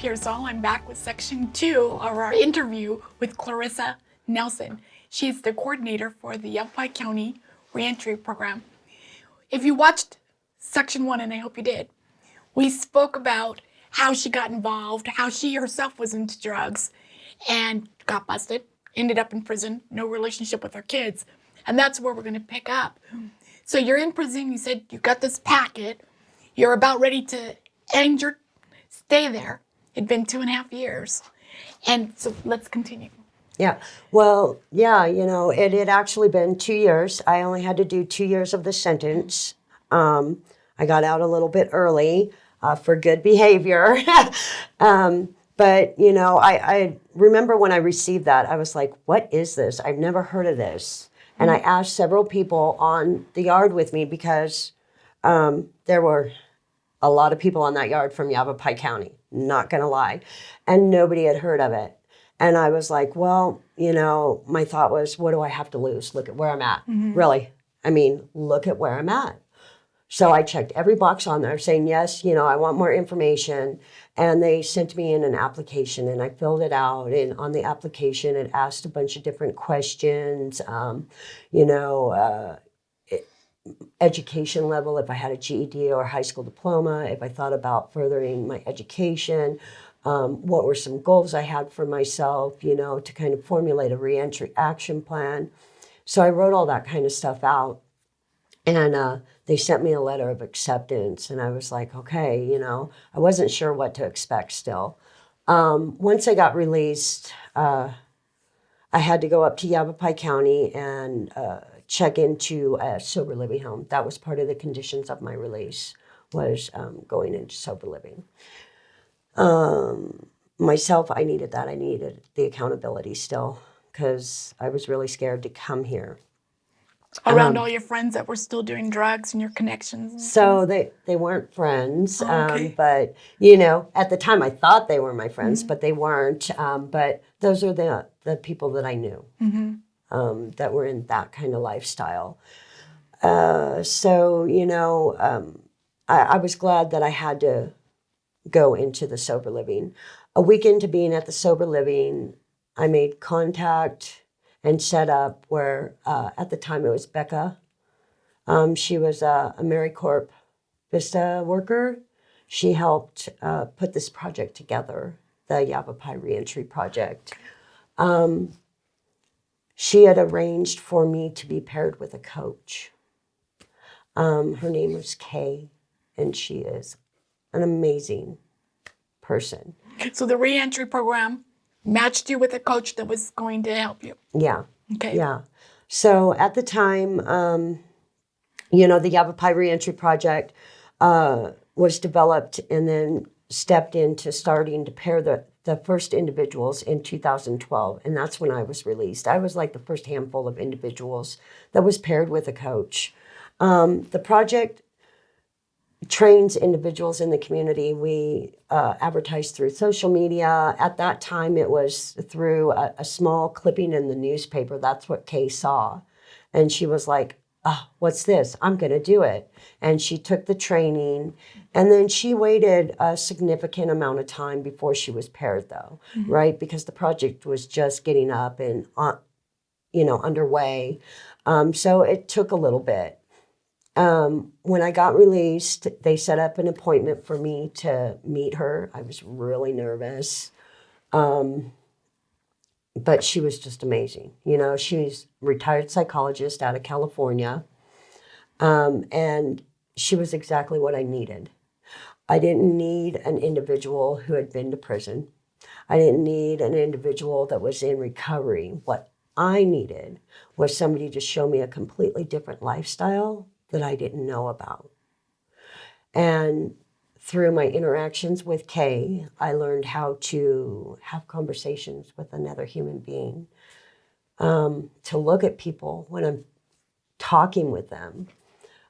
Pearsall. I'm back with section 2 of our interview with Clarissa Nelson. She is the coordinator for the Yavapai County Reentry Program. If you watched section 1, and I hope you did, we spoke about how she got involved, how she herself was into drugs and got busted, ended up in prison, no relationship with her kids. And that's where we're going to pick up. So you're in prison, you said you got this packet, you're about ready to end your stay there. It'd been 2.5 years. And so let's continue. Yeah. Well, yeah, it had actually been 2 years. I only had to do 2 years of the sentence. I got out a little bit early for good behavior. But, I remember when I received that, I was like, what is this? I've never heard of this. And I asked several people on the yard with me because there were a lot of people on that yard from Yavapai County, not going to lie. And nobody had heard of it. And I was like, well, my thought was, what do I have to lose? Look at where I'm at. Mm-hmm. Really. I mean, look at where I'm at. So I checked every box on there saying, yes, I want more information. And they sent me in an application and I filled it out. And on the application, it asked a bunch of different questions, education level, if I had a GED or a high school diploma, if I thought about furthering my education, what were some goals I had for myself, to kind of formulate a reentry action plan. So I wrote all that kind of stuff out. And they sent me a letter of acceptance. And I was like, okay, I wasn't sure what to expect still. Once I got released, I had to go up to Yavapai County and check into a sober living home. That was part of the conditions of my release, was going into sober living. Myself, I needed that. I needed the accountability still because I was really scared to come here. Around all your friends that were still doing drugs and your connections? So they weren't friends, okay. But, at the time I thought they were my friends, but they weren't. But those are the people that I knew that were in that kind of lifestyle. I was glad that I had to go into the sober living. A week into being at the sober living, I made contact and set up where, at the time it was Becca. She was a AmeriCorps Vista worker. She helped put this project together, the Yavapai Reentry Project. She had arranged for me to be paired with a coach. Her name was Kay, and she is an amazing person. So the reentry program matched you with a coach that was going to help you. Yeah. Okay. Yeah. So at the time, the Yavapai Reentry Project was developed and then stepped into starting to pair the first individuals in 2012. And that's when I was released. I was like the first handful of individuals that was paired with a coach. The project trains individuals in the community. We advertised through social media. At that time, it was through a small clipping in the newspaper. That's what Kay saw. And she was like, what's this? I'm going to do it. And she took the training. And then she waited a significant amount of time before she was paired, though, right? Because the project was just getting up and, underway. So it took a little bit. When I got released, they set up an appointment for me to meet her. I was really nervous. But she was just amazing. She's a retired psychologist out of California. And she was exactly what I needed. I didn't need an individual who had been to prison. I didn't need an individual that was in recovery. What I needed was somebody to show me a completely different lifestyle that I didn't know about. And through my interactions with Kay, I learned how to have conversations with another human being, to look at people when I'm talking with them.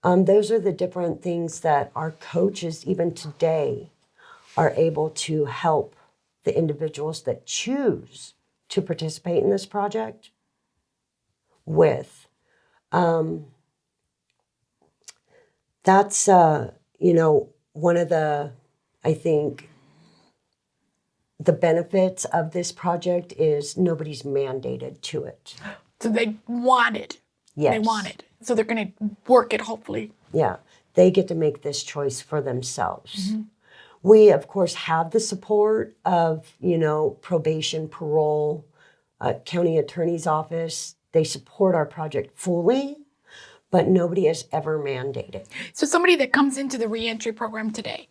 Those are the different things that our coaches, even today, are able to help the individuals that choose to participate in this project with. That's, one of the, I think, the benefits of this project is nobody's mandated to it. So they want it. Yes. They want it. So they're going to work it, hopefully. Yeah. They get to make this choice for themselves. We, of course, have the support of, probation, parole, county attorney's office. They support our project fully, but nobody is ever mandated. So somebody that comes into the reentry program today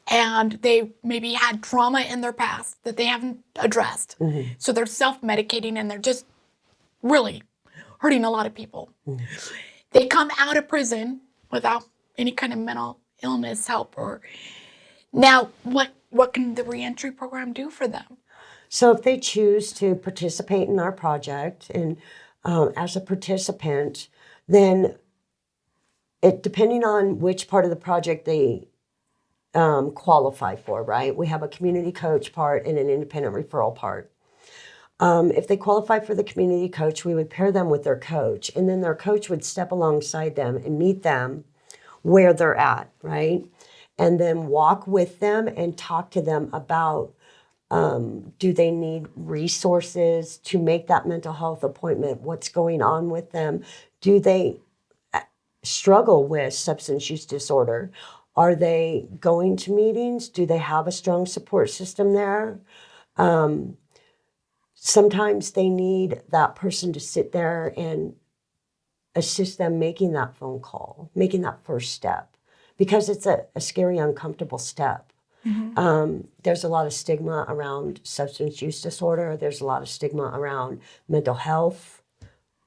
and they maybe had trauma in their past that they haven't addressed. So they're self-medicating and they're just really hurting a lot of people. They come out of prison without any kind of mental illness help or now what can the reentry program do for them? So if they choose to participate in our project and as a participant, then depending on which part of the project they qualify for, right? We have a community coach part and an independent referral part. If they qualify for the community coach, we would pair them with their coach, and then their coach would step alongside them and meet them where they're at, right? And then walk with them and talk to them about do they need resources to make that mental health appointment? What's going on with them? Do they struggle with substance use disorder? Are they going to meetings? Do they have a strong support system there? Sometimes they need that person to sit there and assist them making that phone call, making that first step, because it's a scary, uncomfortable step. There's a lot of stigma around substance use disorder. There's a lot of stigma around mental health,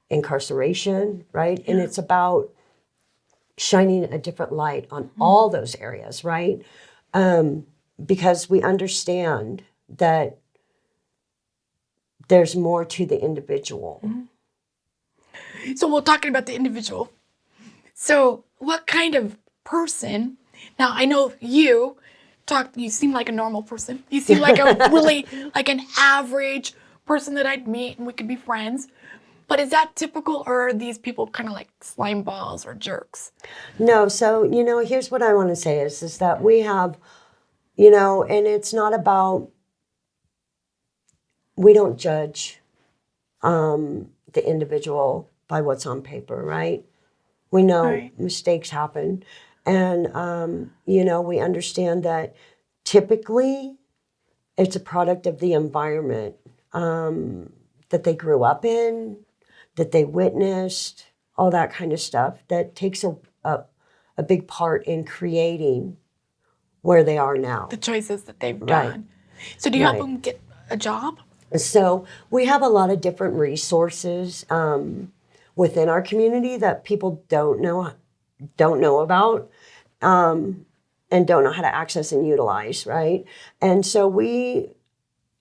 incarceration, right? And it's about shining a different light on all those areas, right? Because we understand that there's more to the individual. So we're talking about the individual. So what kind of person, now I know you seem like a normal person. You seem like a really, like an average person that I'd meet and we could be friends. But is that typical or are these people kind of like slime balls or jerks? No, so, here's what I want to say is that we have, and it's not about, we don't judge the individual by what's on paper, right? We know mistakes happen. And, we understand that typically it's a product of the environment that they grew up in, that they witnessed, all that kind of stuff that takes a big part in creating where they are now. The choices that they've done. So do you help them get a job? So we have a lot of different resources within our community that people don't know about and don't know how to access and utilize, right? And so we,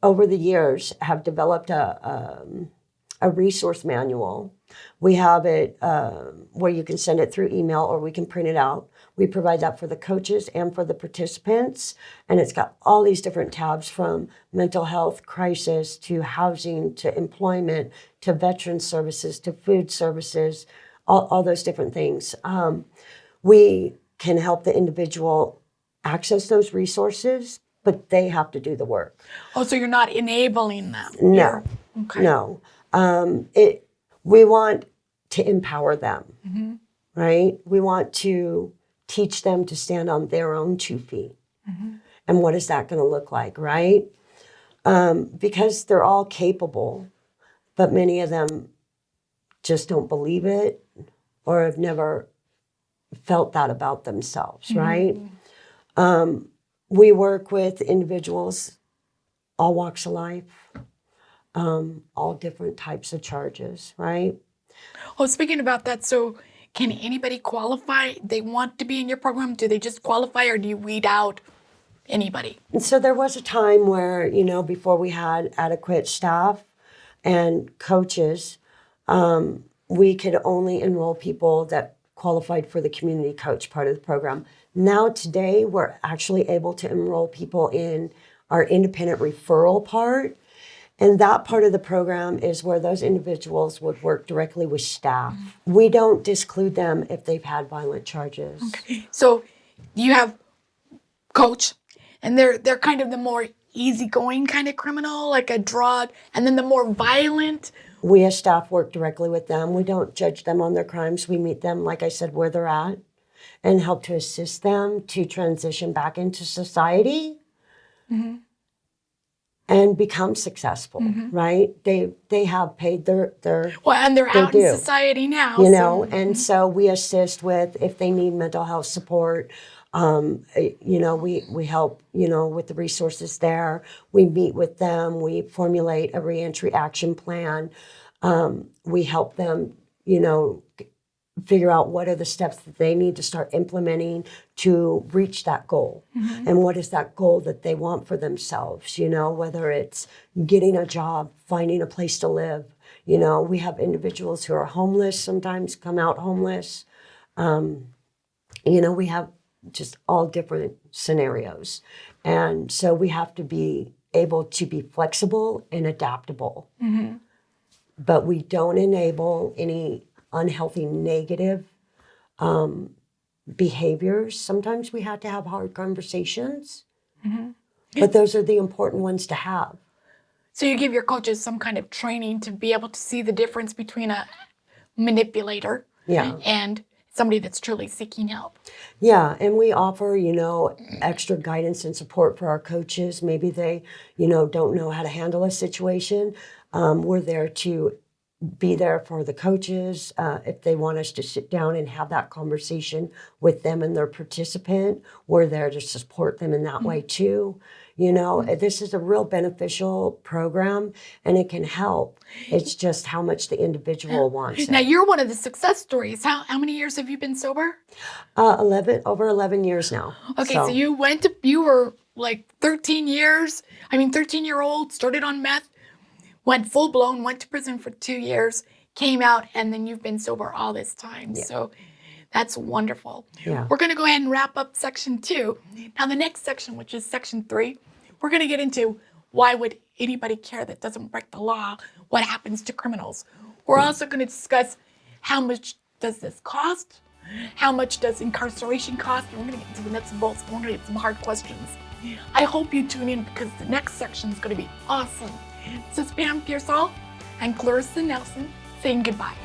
over the years, have developed a resource manual. We have it where you can send it through email or we can print it out. We provide that for the coaches and for the participants. And it's got all these different tabs from mental health crisis to housing to employment to veteran services to food services, all those different things. We can help the individual access those resources, but they have to do the work. Oh, so you're not enabling them? No, okay. No. We want to empower them, right? We want to teach them to stand on their own 2 feet. And what is that going to look like, right? Because they're all capable, but many of them just don't believe it or have never felt that about themselves, right? We work with individuals, all walks of life, all different types of charges, right? Oh, speaking about that, so can anybody qualify? They want to be in your program? Do they just qualify or do you weed out anybody? And so there was a time where, before we had adequate staff and coaches, we could only enroll people that qualified for the community coach part of the program. Now today, we're actually able to enroll people in our independent referral part. And that part of the program is where those individuals would work directly with staff. We don't disclude them if they've had violent charges. Okay. So you have coach, and they're kind of the more easygoing kind of criminal, like a drug, and then the more violent? We as staff work directly with them. We don't judge them on their crimes. We meet them, like I said, where they're at and help to assist them to transition back into society and become successful, right? They have paid their Well, and they're out in due. society now. You so- know, and so we assist with if they need mental health support. You know, we help, you know, with the resources there. We meet with them. We formulate a reentry action plan. We help them, you know, figure out what are the steps that they need to start implementing to reach that goal. And what is that goal that they want for themselves, you know, whether it's getting a job, finding a place to live. You know, we have individuals who are homeless sometimes come out homeless. You know, we have just all different scenarios. And so we have to be able to be flexible and adaptable. But we don't enable any unhealthy, negative behaviors. Sometimes we have to have hard conversations, but those are the important ones to have. So you give your coaches some kind of training to be able to see the difference between a manipulator and somebody that's truly seeking help. Yeah, and we offer, you know, extra guidance and support for our coaches. Maybe they, you know, don't know how to handle a situation. We're there to be there for the coaches if they want us to sit down and have that conversation with them and their participant. We're there to support them in that way too. You know, this is a real beneficial program and it can help. It's just how much the individual wants it. Now, you're one of the success stories. How many years have you been sober? Over 11 years now. Okay, so you were like 13-year-old, started on meth, went full blown, went to prison for 2 years, came out, and then you've been sober all this time. Yeah. So that's wonderful. Yeah. We're going to go ahead and wrap up section 2. Now, the next section, which is section 3, we're going to get into why would anybody care that doesn't break the law, what happens to criminals. We're also going to discuss how much does this cost, how much does incarceration cost, and we're going to get into the nuts and bolts, and we're going to get some hard questions. I hope you tune in because the next section is going to be awesome. This is Pam Pearsall and Clarissa Nelson saying goodbye.